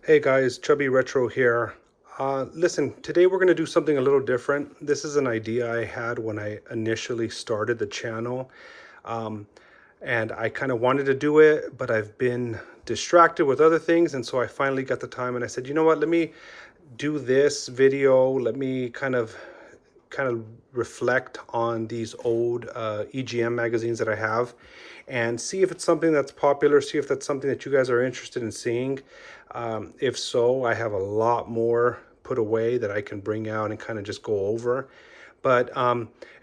Hey guys, Chubby Retro here. Listen, today we're going to do something a little different. This is an idea I had when I initially started the channel. Um, and I kind of wanted to do it, but I've been distracted with other things. And so I finally got the time and I said, you know what, let me do this video. Let me kind of reflect on these old EGM magazines that I have and see if it's something that's popular, see if that's something that you guys are interested in seeing. If so, I have a lot more put away that I can bring out and kind of just go over. But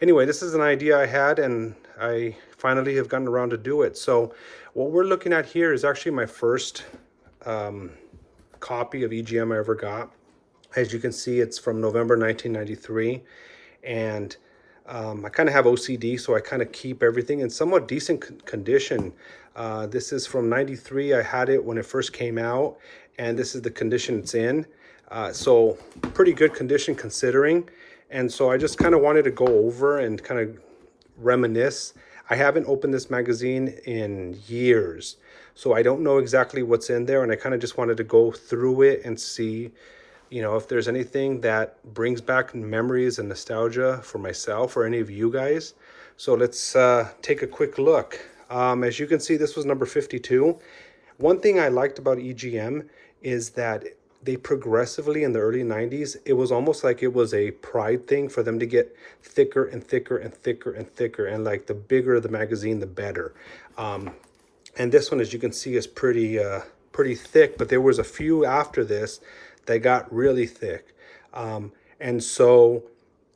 anyway, this is an idea I had and I finally have gotten around to do it. So what we're looking at here is actually my first copy of EGM I ever got. As you can see, it's from November 1993. And I kind of have OCD, so I kind of keep everything in somewhat decent condition. This is from 93. I had it when it first came out, and this is the condition it's in. So pretty good condition considering. And so I just kind of wanted to go over and kind of reminisce. I haven't opened this magazine in years, so I don't know exactly what's in there, and I kind of just wanted to go through it and see, if there's anything that brings back memories and nostalgia for myself or any of you guys. So let's take a quick look. As you can see, this was number 52. One thing I liked about EGM is that they progressively in the early 90s, it was almost like it was a pride thing for them to get thicker and thicker and thicker and thicker. And like the bigger the magazine, the better. And this one, as you can see, is pretty thick, but there was a few after this that got really thick. And so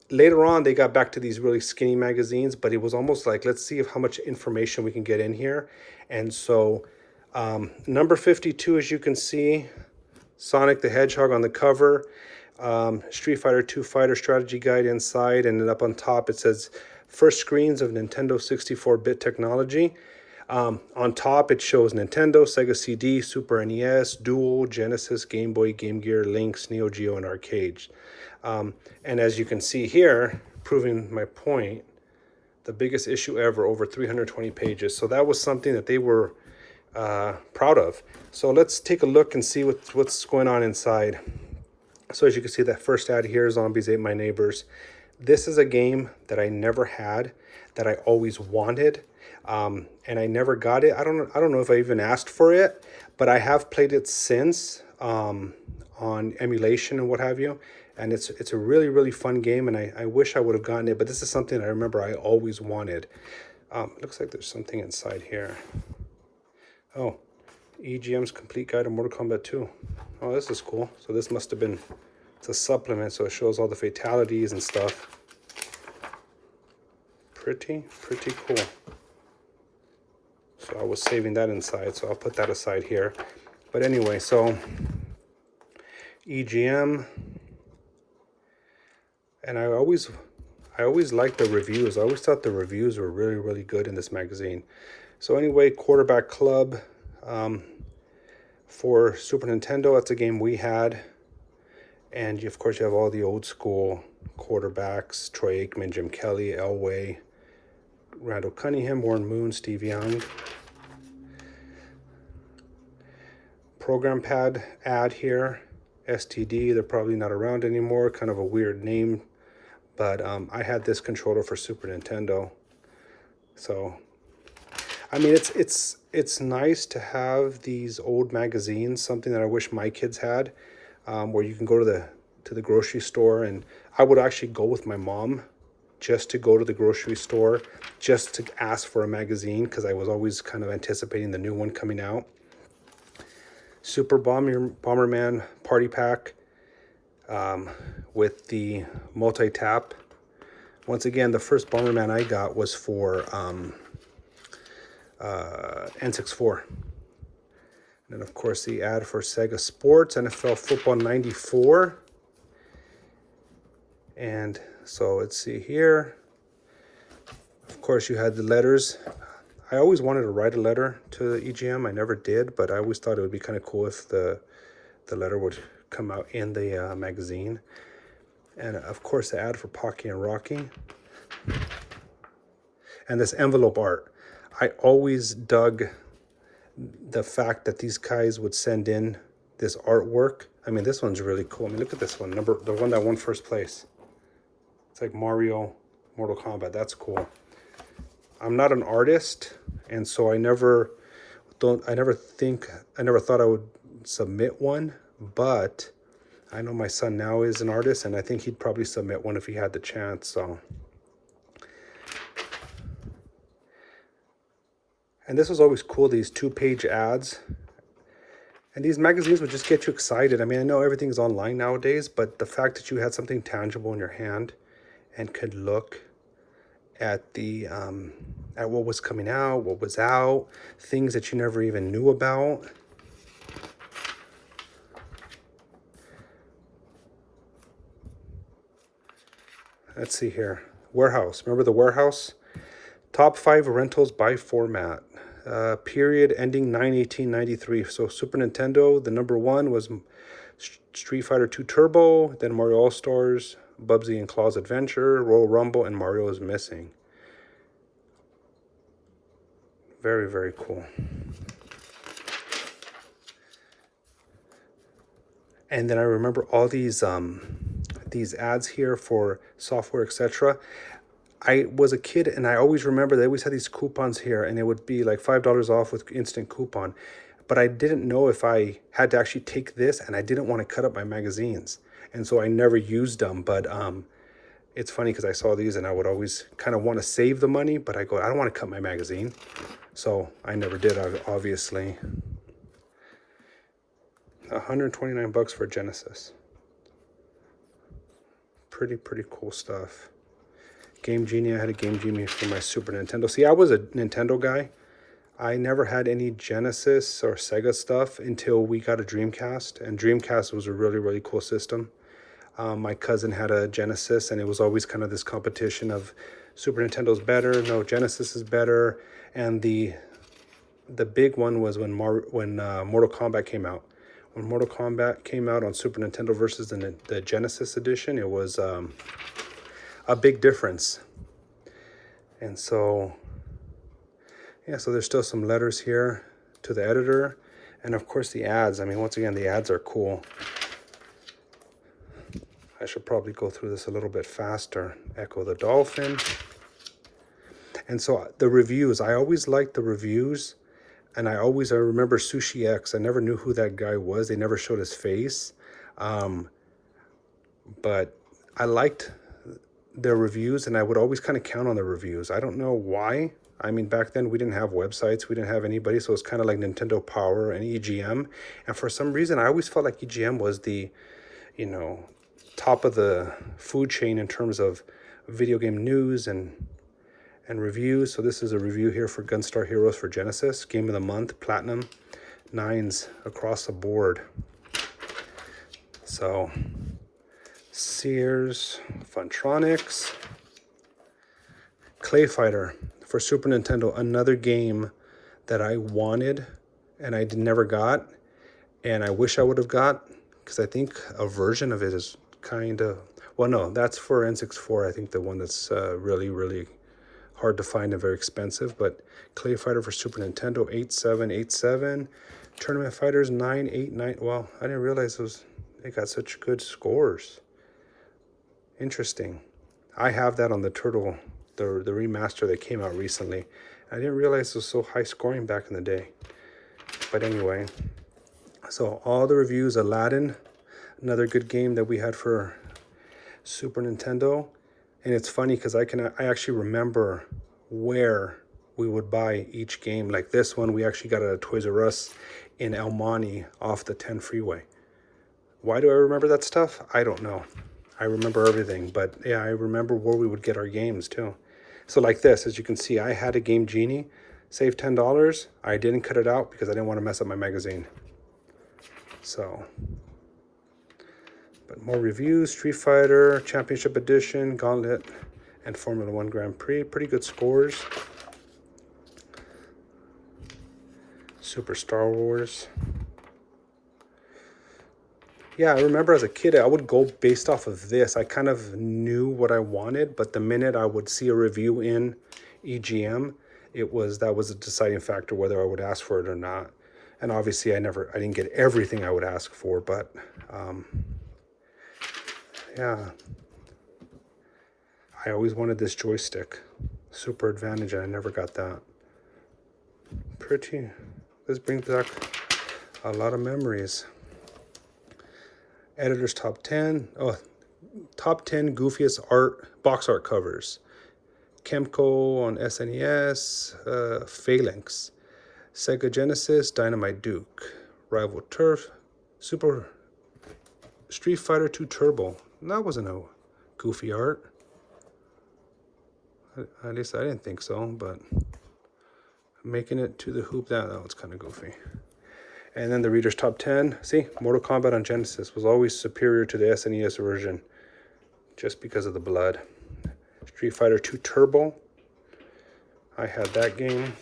later on, they got back to these really skinny magazines, but it was almost like, let's see how much information we can get in here. And so number 52, as you can see, Sonic the Hedgehog on the cover, Street Fighter 2 Fighter Strategy Guide inside, and then up on top it says first screens of Nintendo 64-bit technology. On top, it shows Nintendo, Sega CD, Super NES, Dual, Genesis, Game Boy, Game Gear, Lynx, Neo Geo, and Arcade. And as you can see here, proving my point, the biggest issue ever, over 320 pages. So that was something that they were proud of. So let's take a look and see what's going on inside. So as you can see, that first ad here, Zombies Ate My Neighbors. This is a game that I never had, that I always wanted, and I never got it. I don't know if I even asked for it, but I have played it since on emulation and what have you. And it's a really, really fun game, and I wish I would have gotten it, but this is something I remember I always wanted. It looks like there's something inside here. Oh, EGM's Complete Guide to Mortal Kombat 2. Oh, this is cool. So this must have been, it's a supplement, so it shows all the fatalities and stuff. Pretty cool. So I was saving that inside, so I'll put that aside here. But anyway, so EGM, and I always liked the reviews. I always thought the reviews were really, really good in this magazine. So anyway, Quarterback Club for Super Nintendo. That's a game we had. And of course, you have all the old school quarterbacks: Troy Aikman, Jim Kelly, Elway, Randall Cunningham, Warren Moon, Steve Young. Program pad ad here, STD. They're probably not around anymore. Kind of a weird name, but I had this controller for Super Nintendo. So I mean, it's nice to have these old magazines, something that I wish my kids had, where you can go to the grocery store, and I would actually go with my mom just to go to the grocery store, just to ask for a magazine, because I was always kind of anticipating the new one coming out. Super Bomberman Party Pack with the multi-tap. Once again, the first Bomberman I got was for N64. And then, of course, the ad for Sega Sports, NFL Football 94. And so let's see here. Of course, you had the letters. I always wanted to write a letter to the EGM. I never did, but I always thought it would be kind of cool if the letter would come out in the magazine. And, of course, the ad for Pocky and Rocky. And this envelope art. I always dug the fact that these guys would send in this artwork. I mean, this one's really cool. I mean, look at this one, the one that won first place. It's like Mario, Mortal Kombat. That's cool. I'm not an artist, and so I never thought I would submit one, but I know my son now is an artist, and I think he'd probably submit one if he had the chance. So, and this was always cool, these 2-page ads. And these magazines would just get you excited. I mean, I know everything's online nowadays, but the fact that you had something tangible in your hand and could look at the at what was coming out, what was out, things that you never even knew about. Let's see here. Warehouse. Remember the Warehouse? Top 5 rentals by format. Period ending 9/18/93. So Super Nintendo, the number 1 was Street Fighter 2 Turbo, then Mario All-Stars, Bubsy and Claw's Adventure, Royal Rumble, and Mario is Missing. Very, very cool. And then I remember all these ads here for software, etc. I was a kid and I always remember they always had these coupons here, and it would be like $5 off with instant coupon. But I didn't know if I had to actually take this, and I didn't want to cut up my magazines. And so I never used them. But it's funny because I saw these and I would always kind of want to save the money, but I go, I don't want to cut my magazine. So I never did, obviously. $129 for Genesis. Pretty cool stuff. Game Genie, I had a Game Genie for my Super Nintendo. See, I was a Nintendo guy. I never had any Genesis or Sega stuff until we got a Dreamcast. And Dreamcast was a really, really cool system. My cousin had a Genesis, and it was always kind of this competition of Super Nintendo's better, no, Genesis is better. And the big one was when Mortal Kombat came out. When Mortal Kombat came out on Super Nintendo versus the Genesis edition, it was a big difference. And so, yeah, so there's still some letters here to the editor. And of course the ads. I mean, once again, the ads are cool. I should probably go through this a little bit faster. Echo the Dolphin. And so the reviews, I always liked the reviews. And I remember Sushi X. I never knew who that guy was. They never showed his face. But I liked their reviews, and I would always kind of count on the reviews. I don't know why. I mean, back then we didn't have websites, we didn't have anybody, so it was kind of like Nintendo Power and EGM. And for some reason, I always felt like EGM was the, top of the food chain in terms of video game news and reviews. So this is a review here for Gunstar Heroes for Genesis, Game of the Month, Platinum, 9s across the board. So Sears, Funtronics, Clay Fighter for Super Nintendo, another game that I wanted and I never got, and I wish I would have got, because I think a version of it is kind of, well, no, that's for N64, I think the one that's really, really hard to find and very expensive. But Clay Fighter for Super Nintendo, 8787, Tournament Fighters 989. Well, I didn't realize they got such good scores. Interesting. I have that on the Turtle, the remaster that came out recently. I didn't realize it was so high scoring back in the day. But anyway, so all the reviews. Aladdin, another good game that we had for Super Nintendo. And it's funny because I actually remember where we would buy each game. Like this one, we actually got it at Toys R Us in El Monte off the 10 freeway. Why do I remember that stuff? I don't know. I remember everything, but yeah, I remember where we would get our games too. So like this, as you can see, I had a Game Genie, saved $10. I didn't cut it out because I didn't want to mess up my magazine. So, but more reviews: Street Fighter Championship Edition, Gauntlet, and Formula One Grand Prix. Pretty good scores. Super Star Wars. Yeah, I remember as a kid, I would go based off of this. I kind of knew what I wanted, but the minute I would see a review in EGM, that was a deciding factor whether I would ask for it or not. And obviously I didn't get everything I would ask for, but yeah, I always wanted this joystick, Super Advantage, and I never got that. This brings back a lot of memories. Editor's Top 10. Oh, Top 10 goofiest box art covers. Kemco on SNES, Phalanx, Sega Genesis, Dynamite Duke, Rival Turf, Super Street Fighter 2 Turbo. That wasn't a goofy art. At least I didn't think so, but making it to the hoop, that was kind of goofy. And then the Reader's Top 10. See, Mortal Kombat on Genesis was always superior to the SNES version just because of the blood. Street Fighter 2 Turbo. I had that game.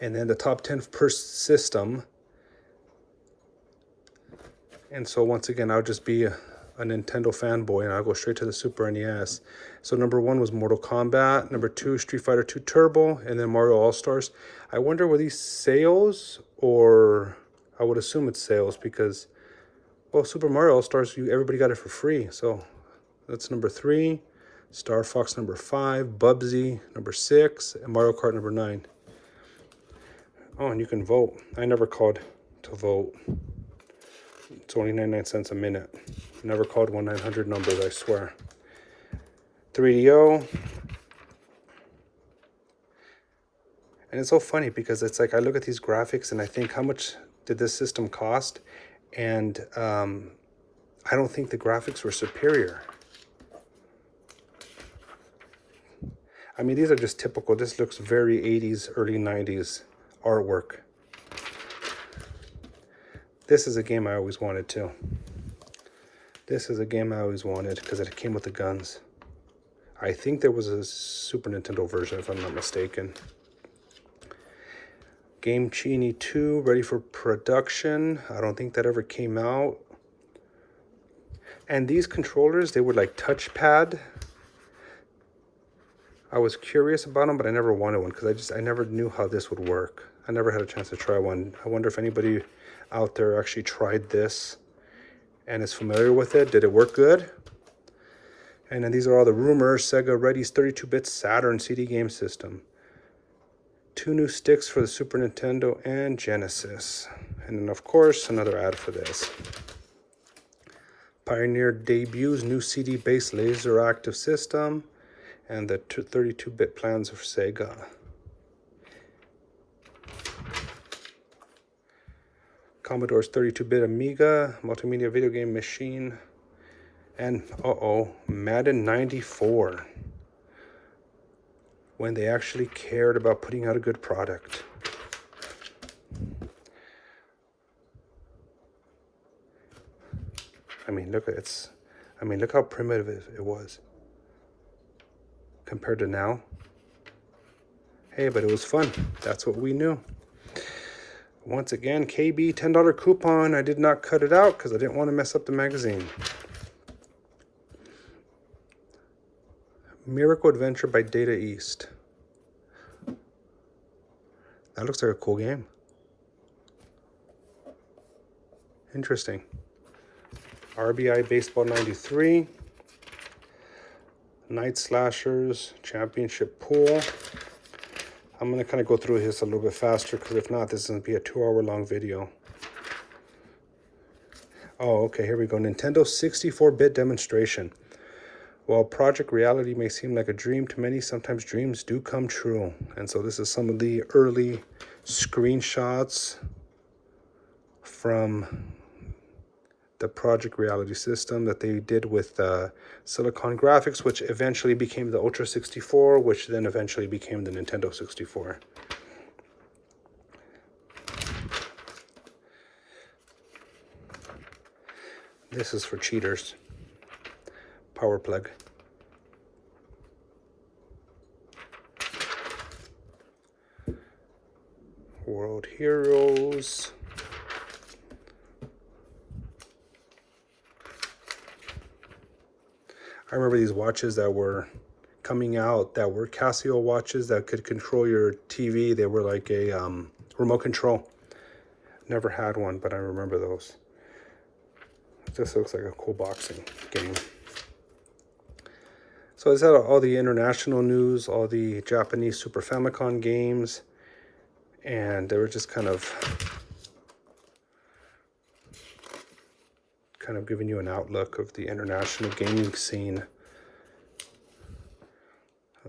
And then the top 10 per system. And so once again, I'll just be a Nintendo fanboy and I'll go straight to the Super NES. So number 1 was Mortal Kombat. Number 2, Street Fighter 2 Turbo. And then Mario All-Stars. I wonder, were these sales, or I would assume it's sales because, well, Super Mario All-Stars, everybody got it for free. So that's number 3. Star Fox number 5. Bubsy number 6. And Mario Kart number 9. Oh, and you can vote. I never called to vote. It's only 99 cents a minute. Never called 1-900 numbers, I swear. 3DO. And it's so funny because it's like I look at these graphics and I think, how much did this system cost? And I don't think the graphics were superior. I mean, these are just typical. This looks very 80s, early 90s artwork. This is a game I always wanted too. This is a game I always wanted because it came with the guns. I think there was a Super Nintendo version, if I'm not mistaken. Game Genie 2, ready for production. I don't think that ever came out. And these controllers, they were like touchpad. I was curious about them, but I never wanted one because I never knew how this would work. I never had a chance to try one. I wonder if anybody out there actually tried this and is familiar with it. Did it work good? And then these are all the rumors. Sega Ready's 32-bit Saturn CD game system. 2 new sticks for the Super Nintendo and Genesis. And then, of course, another ad for this. Pioneer debuts new CD-based laser active system and the 32-bit plans of Sega. Commodore's 32-bit Amiga, multimedia video game machine, and Madden 94. When they actually cared about putting out a good product. I mean, look how primitive it was compared to now. Hey, but it was fun. That's what we knew. Once again, KB $10 coupon. I did not cut it out because I didn't want to mess up the magazine. Miracle Adventure by Data East. That looks like a cool game. Interesting. RBI Baseball 93. Night Slashers Championship Pool. I'm going to kind of go through this a little bit faster because if not, this is going to be a 2-hour-long video. Oh, okay, here we go. Nintendo 64-bit demonstration. While Project Reality may seem like a dream to many, sometimes dreams do come true. And so this is some of the early screenshots from the Project Reality system that they did with Silicon Graphics, which eventually became the Ultra 64, which then eventually became the Nintendo 64. This is for cheaters. Power plug. World Heroes. I remember these watches that were coming out that were Casio watches that could control your TV. They were like a remote control. Never had one, but I remember those. This looks like a cool boxing game. So is that all the international news, all the Japanese Super Famicom games, and they were just kind of giving you an outlook of the international gaming scene.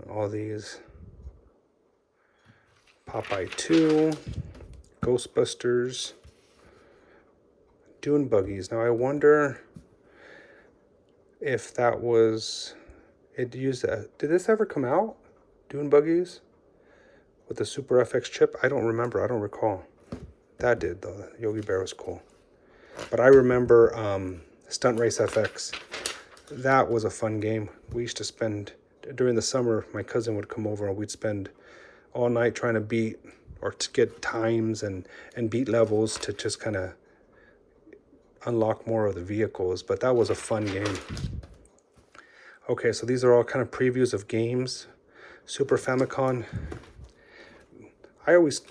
All these Popeye 2, Ghostbusters, Dune Buggies. Now I wonder if that was, it used that. Did this ever come out? Dune Buggies with the Super FX chip? I don't remember. I don't recall. That did though. Yogi Bear was cool. But I remember Stunt Race FX. That was a fun game. We used to spend, during the summer, my cousin would come over and we'd spend all night trying to beat or to get times and beat levels to just kind of unlock more of the vehicles. But that was a fun game. Okay, so these are all kind of previews of games. Super Famicom. I always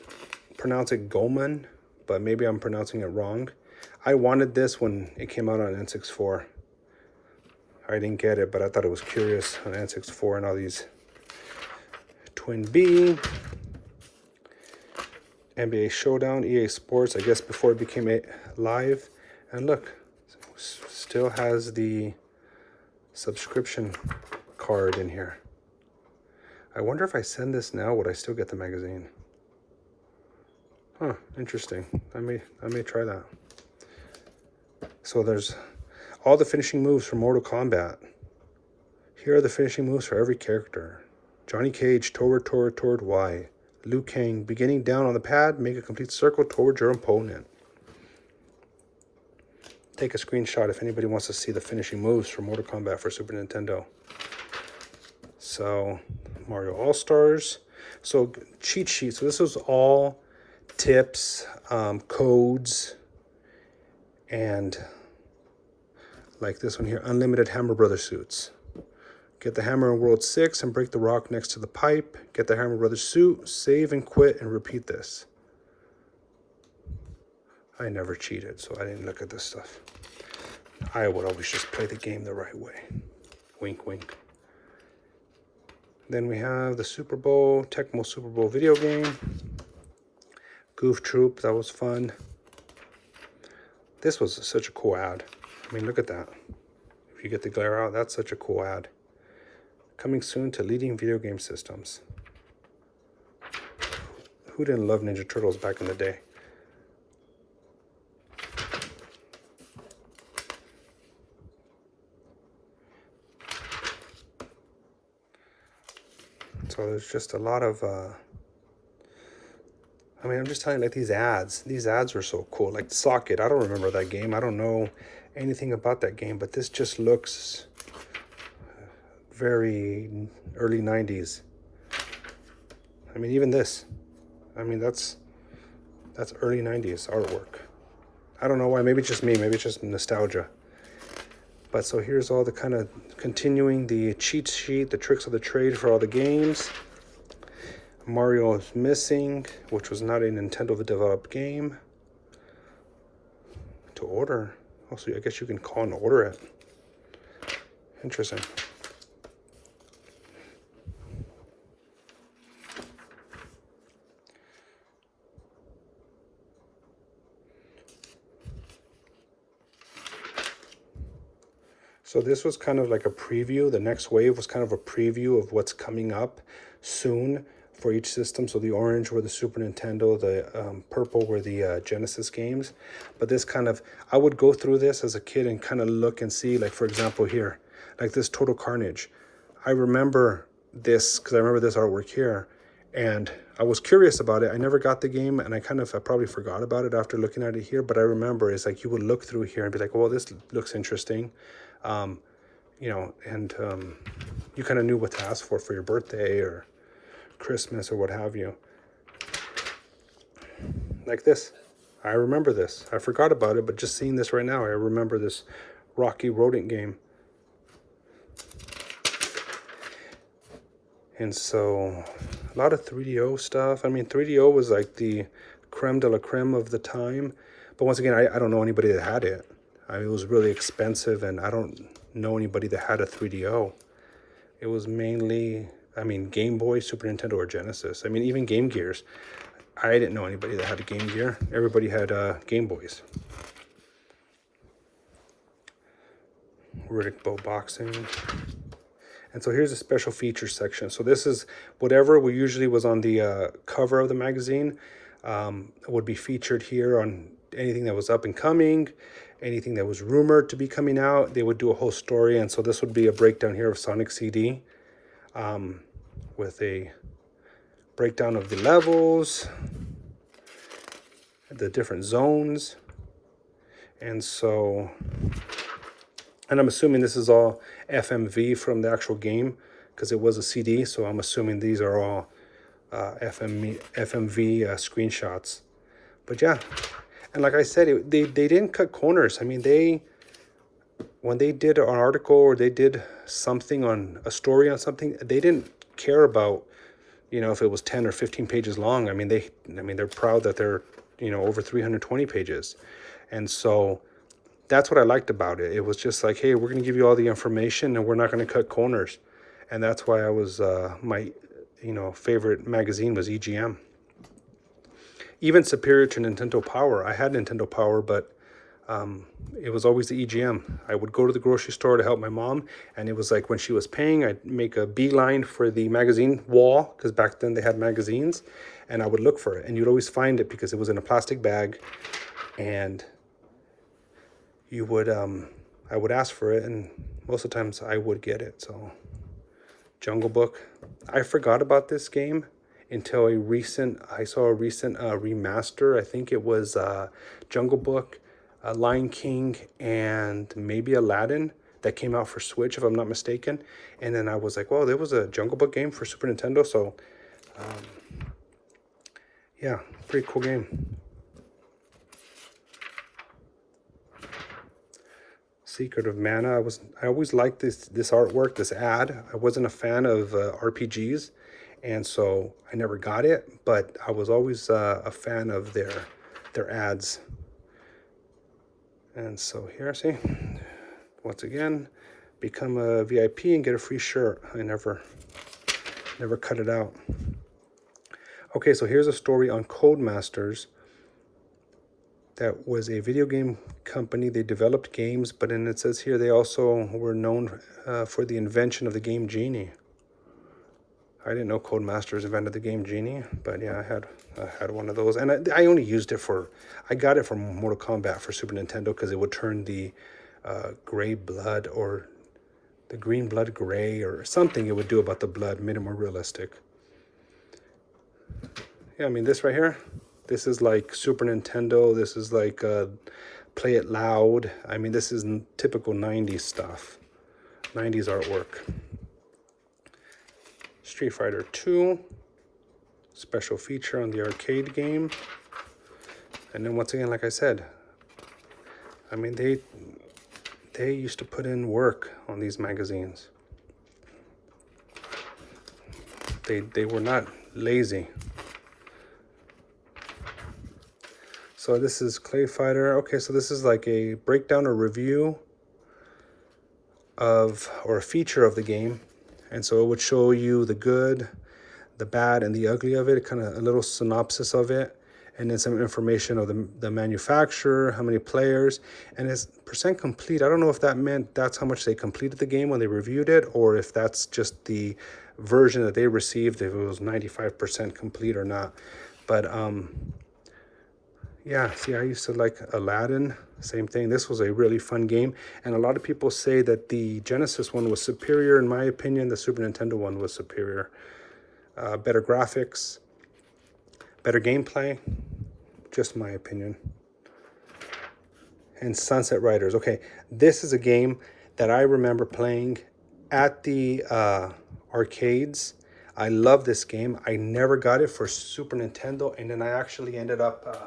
pronounce it Goemon, but maybe I'm pronouncing it wrong. I wanted this when it came out on N64. I didn't get it, but I thought it was curious on N64 and all these Twin B, NBA Showdown, EA Sports, I guess before it became live. And look, still has the subscription card in here. I wonder if I send this now, would I still get the magazine? Huh, interesting. I may try that. So there's all the finishing moves for Mortal Kombat. Here are the finishing moves for every character. Johnny Cage, toward Y. Liu Kang, beginning down on the pad, make a complete circle towards your opponent. Take a screenshot if anybody wants to see the finishing moves for Mortal Kombat for Super Nintendo. So, Mario All-Stars. So, cheat sheet. So this was all tips, codes, and like this one here, unlimited Hammer Brothers suits. Get the hammer in World 6 and break the rock next to the pipe. Get the Hammer Brothers suit, save and quit, and repeat this. I never cheated, so I didn't look at this stuff. I would always just play the game the right way. Wink, wink. Then we have the Super Bowl, Tecmo Super Bowl video game. Goof Troop, that was fun. This was such a cool ad. I mean, look at that. If you get the glare out, that's such a cool ad. Coming soon to leading video game systems. Who didn't love Ninja Turtles back in the day? So there's just a lot of, I mean, I'm just telling you, like these ads were so cool. Like Socket, I don't remember that game. I don't know anything about that game, but this just looks very early 90s. I mean, even this, I mean, that's early 90s artwork. I don't know why, maybe it's just me, maybe it's just nostalgia. But so here's all the kind of continuing the cheat sheet, the tricks of the trade for all the games. Mario is Missing, which was not a Nintendo developed game. To order. Also, I guess you can call and order it. Interesting. So this was kind of like a preview. The next wave was kind of a preview of what's coming up soon for each system. So the orange were the Super Nintendo, the purple were the Genesis games. But this kind of, I would go through this as a kid and kind of look and see, like for example here, like this Total Carnage. I remember this because I remember this artwork here, and I was curious about it. I never got the game, and I probably forgot about it after looking at it here. But I remember it's like you would look through here and be like, well, this looks interesting. You know, and you kind of knew what to ask for your birthday or Christmas or what have you. Like this. I remember this. I forgot about it, but just seeing this right now, I remember this Rocky Rodent game. And so, a lot of 3DO stuff. I mean, 3DO was like the creme de la creme of the time. But once again, I don't know anybody that had it. I mean, it was really expensive, and I don't know anybody that had a 3DO. It was mainly, I mean, Game Boy, Super Nintendo, or Genesis. I mean, even Game Gears. I didn't know anybody that had a Game Gear. Everybody had Game Boys. Riddick Bow Boxing. And so here's a special features section. So this is whatever we usually was on the cover of the magazine would be featured here on anything that was up and coming, anything that was rumored to be coming out. They would do a whole story. And so this would be a breakdown here of Sonic CD with a breakdown of the levels, the different zones. And so, and I'm assuming this is all FMV from the actual game because it was a CD. So I'm assuming these are all FMV screenshots. But yeah, and like I said, they didn't cut corners. I mean, when they did an article or they did something on a story on something, they didn't care about, you know, if it was 10 or 15 pages long. I mean, they're proud that they're, you know, over 320 pages. And so that's what I liked about it. It was just like, hey, we're going to give you all the information and we're not going to cut corners. And that's why I was, my, you know, favorite magazine was EGM. Even superior to Nintendo Power. I had Nintendo Power, but it was always the EGM. I would go to the grocery store to help my mom, and it was like when she was paying, I'd make a beeline for the magazine wall, because back then they had magazines, and I would look for it. And you'd always find it because it was in a plastic bag, and you would, I would ask for it, and most of the times I would get it. So, Jungle Book. I forgot about this game until I saw a recent remaster. I think it was Jungle Book, Lion King, and maybe Aladdin that came out for Switch, if I'm not mistaken. And then I was like, well, there was a Jungle Book game for Super Nintendo. So, yeah, pretty cool game. Secret of Mana. I always liked this artwork, this ad. I wasn't a fan of RPGs, and so I never got it. But I was always a fan of their ads. And so here, see, once again, become a VIP and get a free shirt. I never cut it out. Okay, so here's a story on Codemasters. That was a video game company. They developed games, but then it says here they also were known for the invention of the game Genie. I didn't know Codemasters invented the game Genie, but yeah, I had one of those, and I only used it I got it for Mortal Kombat for Super Nintendo because it would turn the gray blood or the green blood gray or something it would do about the blood, made it more realistic. Yeah, I mean, this right here, this is like Super Nintendo. This is like Play It Loud. I mean, this is typical 90s stuff, 90s artwork. Street Fighter 2, special feature on the arcade game. And then once again, like I said, I mean, they used to put in work on these magazines. They were not lazy. So this is Clay Fighter. Okay, so this is like a breakdown or review of, or a feature of the game. And so it would show you the good, the bad, and the ugly of it, kind of a little synopsis of it, and then some information of the manufacturer, how many players, and it's percent complete. I don't know if that meant that's how much they completed the game when they reviewed it, or if that's just the version that they received, if it was 95% complete or not. But yeah, see, I used to like Aladdin, same thing. This was a really fun game, and a lot of people say that the Genesis one was superior. In my opinion, the Super Nintendo one was superior. Better graphics, better gameplay, just my opinion. And Sunset Riders. Okay, this is a game that I remember playing at the arcades. I love this game. I never got it for Super Nintendo, and then I actually ended up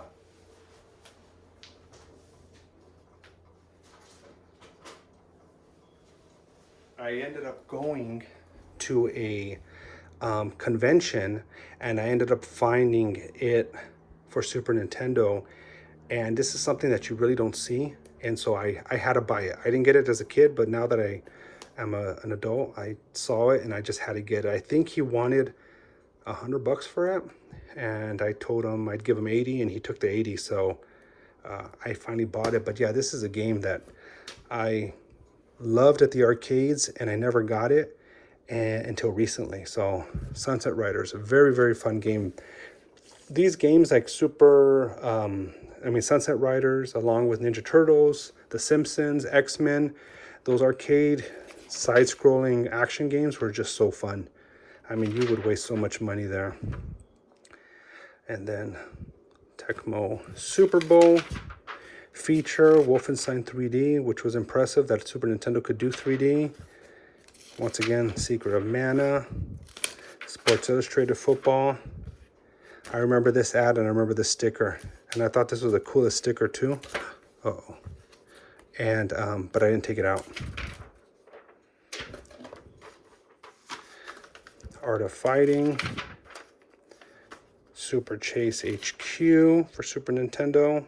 going to a convention, and I ended up finding it for Super Nintendo. And this is something that you really don't see. And so I had to buy it. I didn't get it as a kid, but now that I am an adult, I saw it and I just had to get it. I think he wanted $100 for it. And I told him I'd give him 80 and he took the 80. So I finally bought it. But yeah, this is a game that I loved at the arcades and I never got it until recently. So Sunset Riders, a very, very fun game. These games like Sunset Riders, along with Ninja Turtles, The Simpsons, X-Men, those arcade side-scrolling action games were just so fun. I mean, you would waste so much money there. And then Tecmo Super Bowl feature, Wolfenstein 3D, which was impressive that Super Nintendo could do 3D. Once again, Secret of Mana, Sports Illustrated Football. I remember this ad and I remember this sticker. And I thought this was the coolest sticker too. Uh-oh. And, but I didn't take it out. Art of Fighting. Super Chase HQ for Super Nintendo.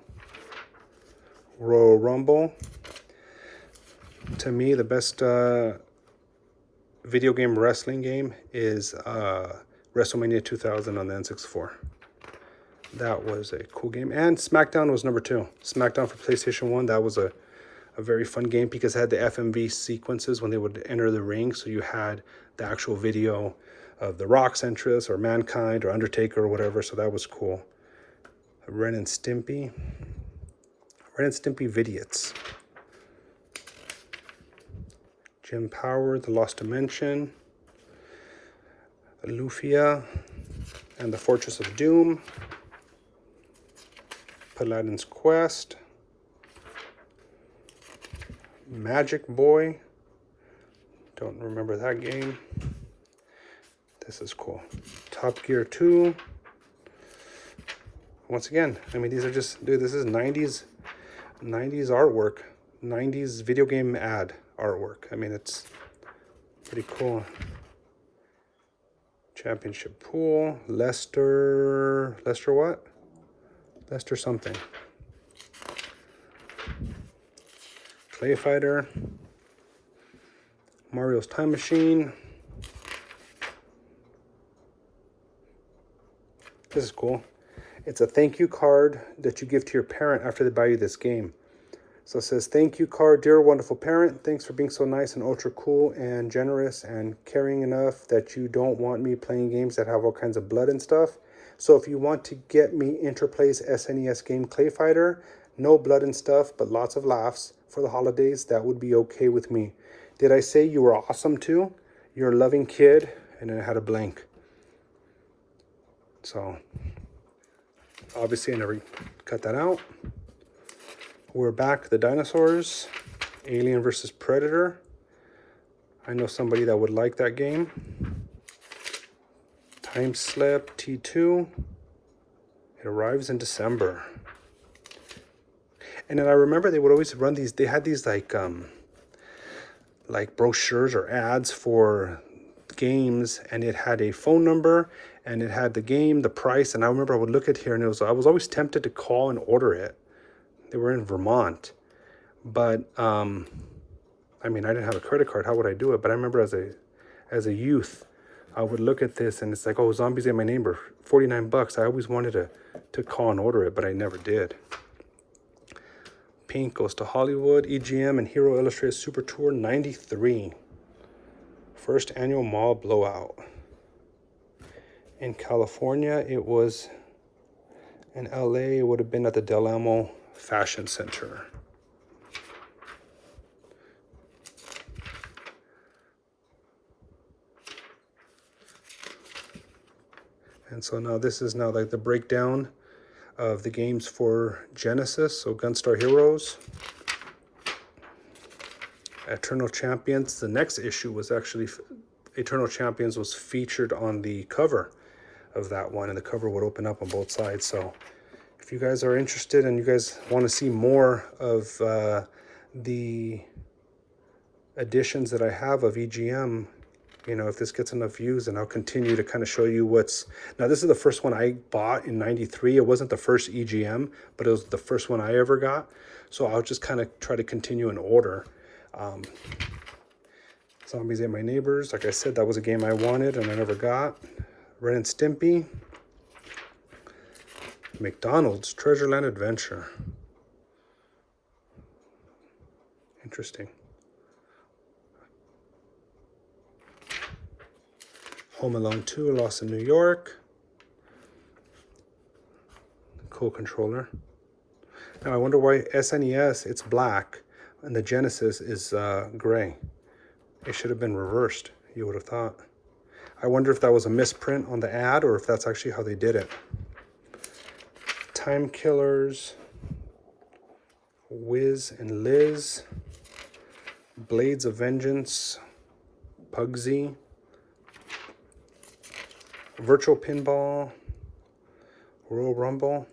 Royal Rumble. To me, the best video game wrestling game is WrestleMania 2000 on the N64. That was a cool game. And SmackDown was number 2. SmackDown for PlayStation 1, that was a very fun game because it had the FMV sequences when they would enter the ring. So you had the actual video of The Rock's entrance or Mankind or Undertaker or whatever. So that was cool. Ren and Stimpy. Ren and Stimpy Vidiots. Jim Power, The Lost Dimension. Lufia and the Fortress of Doom. Paladin's Quest. Magic Boy. Don't remember that game. This is cool. Top Gear 2. Once again, I mean, these are just, dude, this is 90s artwork. 90s video game ad artwork. I mean, it's pretty cool. Championship Pool. Lester what? Lester something. Clay Fighter. Mario's Time Machine. This is cool. It's a thank you card that you give to your parent after they buy you this game. So it says, thank you card, dear wonderful parent. Thanks for being so nice and ultra cool and generous and caring enough that you don't want me playing games that have all kinds of blood and stuff. So if you want to get me Interplay's SNES game Clay Fighter, no blood and stuff, but lots of laughs for the holidays, that would be okay with me. Did I say you were awesome too? You're a loving kid. And then I had a blank. So obviously I never cut that out. We're back, the dinosaurs. Alien versus Predator. I know somebody that would like that game. Time Slip T2. It arrives in December. And then I remember they would always run these, they had these like brochures or ads for games, and it had a phone number and it had the game, the price, and I remember I would look at here and I was always tempted to call and order it. They were in Vermont, but I mean, I didn't have a credit card. How would I do it? But I remember as a youth, I would look at this and it's like, oh, Zombies Ate My Neighbor, $49. I always wanted to call and order it, but I never did. Pink Goes to Hollywood, EGM and Hero Illustrated Super Tour 93. First annual mall blowout. In California, it was, in LA, it would have been at the Del Amo Fashion Center. And so now this is now like the breakdown of the games for Genesis. So Gunstar Heroes, Eternal Champions. The next issue was actually, Eternal Champions was featured on the cover of that one, and the cover would open up on both sides. So if you guys are interested and you guys want to see more of the editions that I have of EGM, You know, if this gets enough views, and I'll continue to kind of show you what's... Now, this is the first one I bought in 93. It wasn't the first EGM, but it was the first one I ever got. So I'll just kind of try to continue in order. Zombies Ate My Neighbors. Like I said, that was a game I wanted and I never got. Ren and Stimpy. McDonald's Treasureland Adventure. Interesting. Home Alone 2, Lost in New York. Cool controller. Now I wonder why SNES, it's black, and the Genesis is gray. It should have been reversed, you would have thought. I wonder if that was a misprint on the ad, or if that's actually how they did it. Time Killers. Wiz and Liz. Blades of Vengeance. Pugsy. Virtual Pinball. Royal Rumble.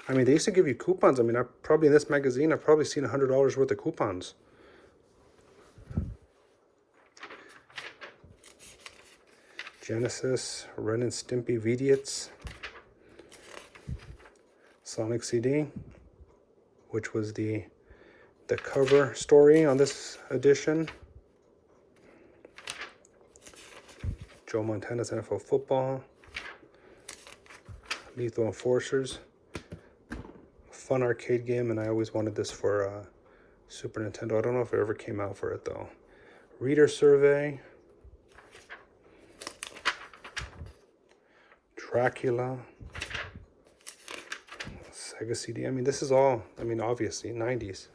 I mean, they used to give you coupons. I mean, probably in this magazine, I've probably seen $100 worth of coupons. Genesis, Ren and Stimpy Vidiots. Sonic CD, which was the cover story on this edition. Joe Montana's NFL Football. Lethal Enforcers. Fun arcade game, and I always wanted this for Super Nintendo. I don't know if it ever came out for it though. Reader Survey. Dracula. Sega CD. I mean, this is all, I mean, obviously 90s.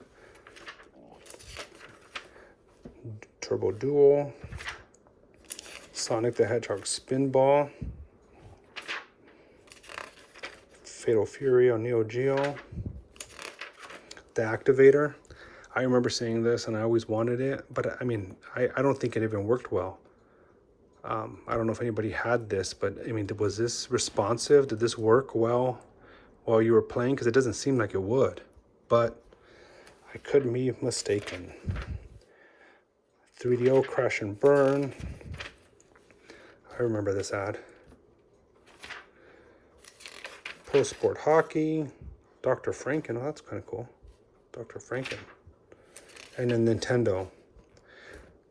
Turbo Duel. Sonic the Hedgehog Spinball. Fatal Fury on Neo Geo. The Activator. I remember seeing this and I always wanted it, but I mean, I don't think it even worked well. I don't know if anybody had this, but I mean, was this responsive? Did this work well while you were playing? Because it doesn't seem like it would, but I could be mistaken. 3DO Crash and Burn. I remember this ad. Pro Sport Hockey. Dr. Franken. Oh, that's kind of cool. Dr. Franken. And then Nintendo.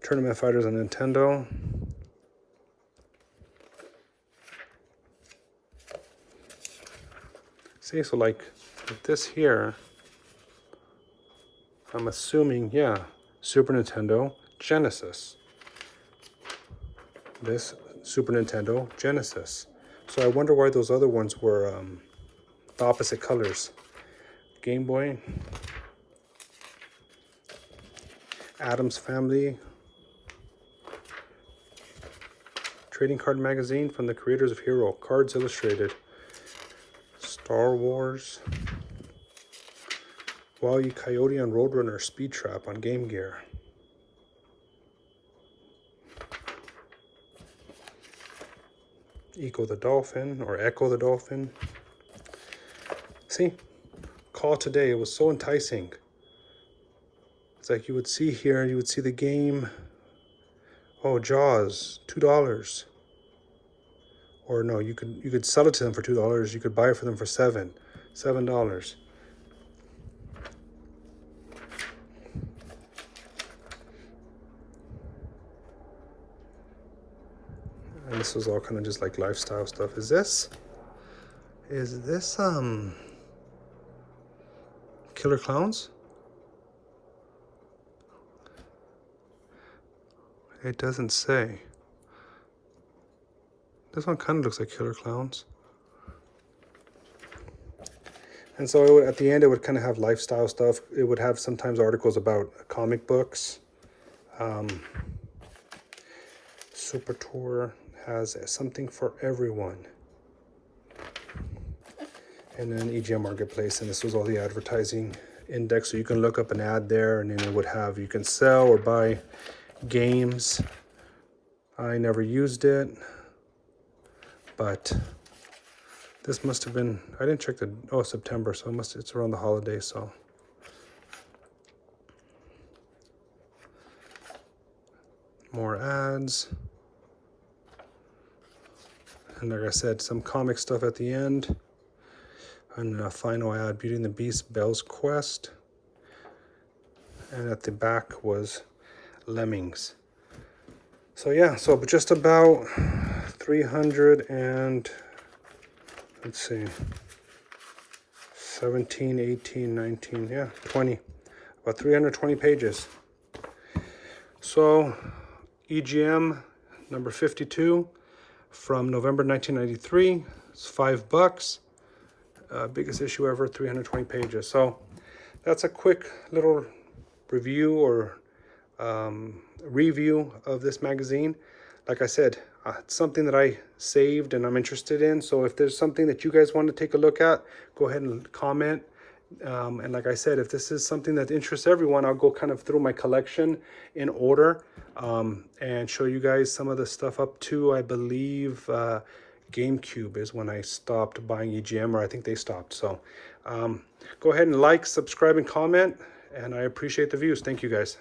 Tournament Fighters on Nintendo. See, so like this here, I'm assuming, yeah, Super Nintendo, Genesis. This, Super Nintendo, Genesis. So I wonder why those other ones were the opposite colors. Game Boy. Addams Family. Trading card magazine from the creators of Hero. Cards Illustrated. Star Wars. Wile E. Coyote on Roadrunner Speed Trap on Game Gear. Echo the Dolphin, or Echo the Dolphin. See, Call Today, it was so enticing. It's like you would see here, you would see the game. Oh, Jaws, $2. Or no, you could sell it to them for $2. You could buy it for them for $7. And this was all kind of just like lifestyle stuff. Is this Killer Clowns? It doesn't say. This one kind of looks like Killer Clowns. And so it would, at the end, it would kind of have lifestyle stuff. It would have sometimes articles about comic books. Super Tour has something for everyone. And then EGM Marketplace, and this was all the advertising index. So you can look up an ad there, and then it would have, you can sell or buy games. I never used it, but this must have been, I didn't check the, oh, September, so it's around the holiday, so. more ads. And like I said, some comic stuff at the end. And a final ad, Beauty and the Beast, Belle's Quest. And at the back was Lemmings. So yeah, so just about 300 and, let's see, 17, 18, 19, yeah, 20. About 320 pages. So EGM number 52 from November 1993. It's $5. Biggest issue ever, 320 pages. So that's a quick little review or review of this magazine. Like I said, it's something that I saved and I'm interested in. So if there's something that you guys want to take a look at, go ahead and comment. And like I said, if this is something that interests everyone, I'll go kind of through my collection in order and show you guys some of the stuff up to, I believe, GameCube is when I stopped buying EGM, or I think they stopped. So go ahead and like, subscribe, and comment, and I appreciate the views. Thank you guys.